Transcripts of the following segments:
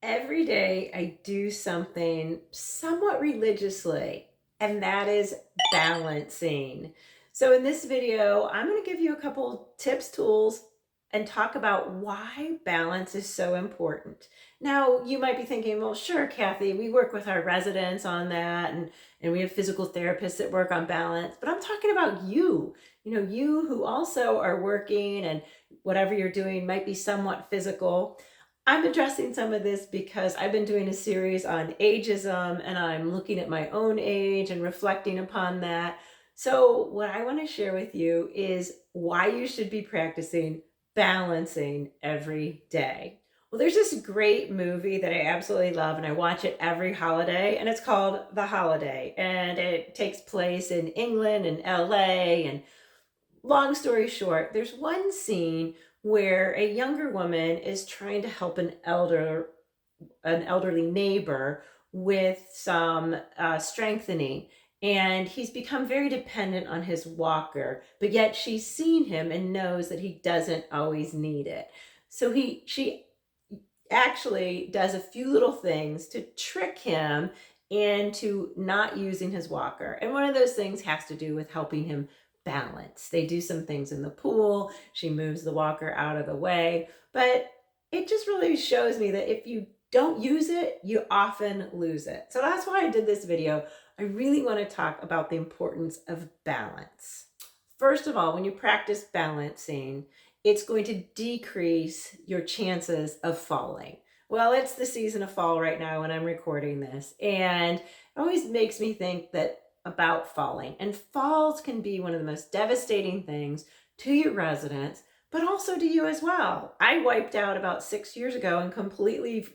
Every day I do something somewhat religiously, and that is balancing. So in this video, I'm going to give you a couple tips, tools, and talk about why balance is so important. Now, you might be thinking, well, sure, Kathy, we work with our residents on that, and we have physical therapists that work on balance, but I'm talking about you who also are working and whatever you're doing might be somewhat physical. I'm addressing some of this because I've been doing a series on ageism and I'm looking at my own age and reflecting upon that. So, what I want to share with you is why you should be practicing balancing every day. Well, there's this great movie that I absolutely love and I watch it every holiday, and it's called The Holiday, and it takes place in England and LA. And long story short, there's one scene where a younger woman is trying to help an elderly neighbor with some strengthening, and he's become very dependent on his walker, but yet she's seen him and knows that he doesn't always need it. So she actually does a few little things to trick him into not using his walker. And one of those things has to do with helping him balance. They do some things in the pool. She moves the walker out of the way. But it just really shows me that if you don't use it, you often lose it. So that's why I did this video. I really want to talk about the importance of balance. First of all, when you practice balancing, it's going to decrease your chances of falling. Well, it's the season of fall right now when I'm recording this, and it always makes me think that about falling. And falls can be one of the most devastating things to your residents, but also to you as well. I wiped out about 6 years ago and completely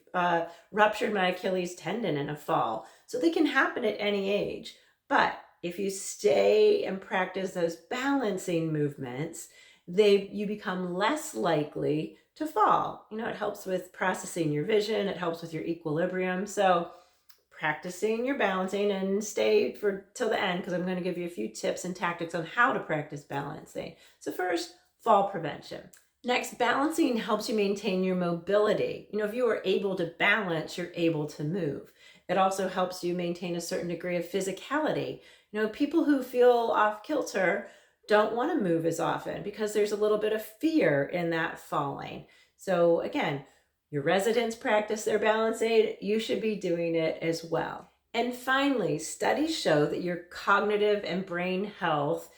ruptured my Achilles tendon in a fall. So they can happen at any age. But if you stay and practice those balancing movements, you become less likely to fall. It helps with processing your vision. It helps with your equilibrium. So practicing your balancing, and stay till the end because I'm going to give you a few tips and tactics on how to practice balancing. So first, fall prevention. Next, balancing helps you maintain your mobility. If you are able to balance, you're able to move. It also helps you maintain a certain degree of physicality. People who feel off kilter don't want to move as often because there's a little bit of fear in that falling. So again, your residents practice their balance aid, you should be doing it as well. And finally, studies show that your cognitive and brain health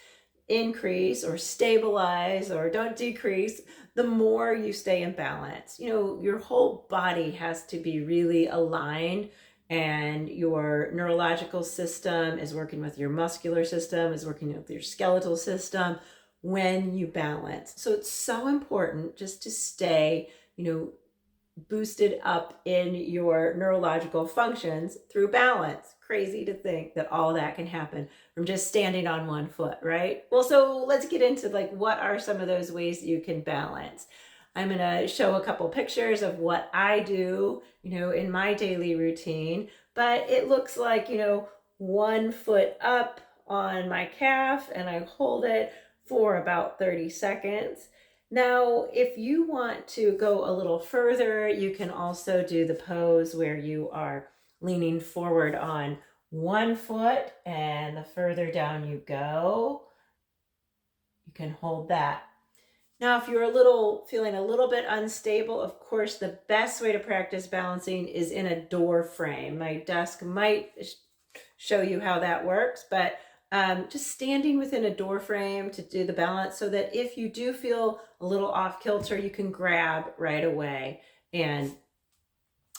increase or stabilize or don't decrease the more you stay in balance. Your whole body has to be really aligned, and your neurological system is working with your muscular system, is working with your skeletal system when you balance. So it's so important just to stay, boosted up in your neurological functions through balance. Crazy to think that all that can happen from just standing on one foot, right? Well, so let's get into what are some of those ways you can balance. I'm going to show a couple pictures of what I do, in my daily routine, but it looks like, 1 foot up on my calf and I hold it for about 30 seconds. Now, if you want to go a little further, you can also do the pose where you are leaning forward on 1 foot, and the further down you go, you can hold that. Now, if you're feeling a little bit unstable, of course, the best way to practice balancing is in a door frame. My desk might show you how that works, but just standing within a door frame to do the balance, so that if you do feel a little off kilter, you can grab right away and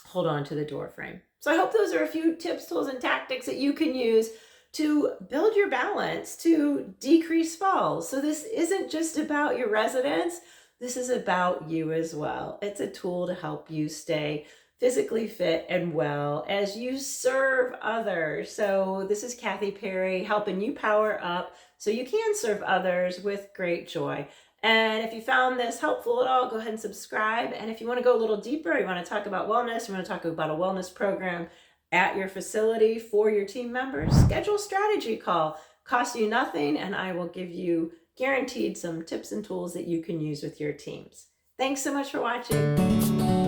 hold on to the door frame. So I hope those are a few tips, tools, and tactics that you can use to build your balance, to decrease falls. So this isn't just about your residents, this is about you as well. It's a tool to help you stay physically fit and well as you serve others. So this is Kathy Perry helping you power up so you can serve others with great joy. And if you found this helpful at all, go ahead and subscribe. And if you want to go a little deeper, you want to talk about wellness, you want to talk about a wellness program at your facility for your team members, schedule a strategy call. Costs you nothing, and I will give you guaranteed some tips and tools that you can use with your teams. Thanks so much for watching.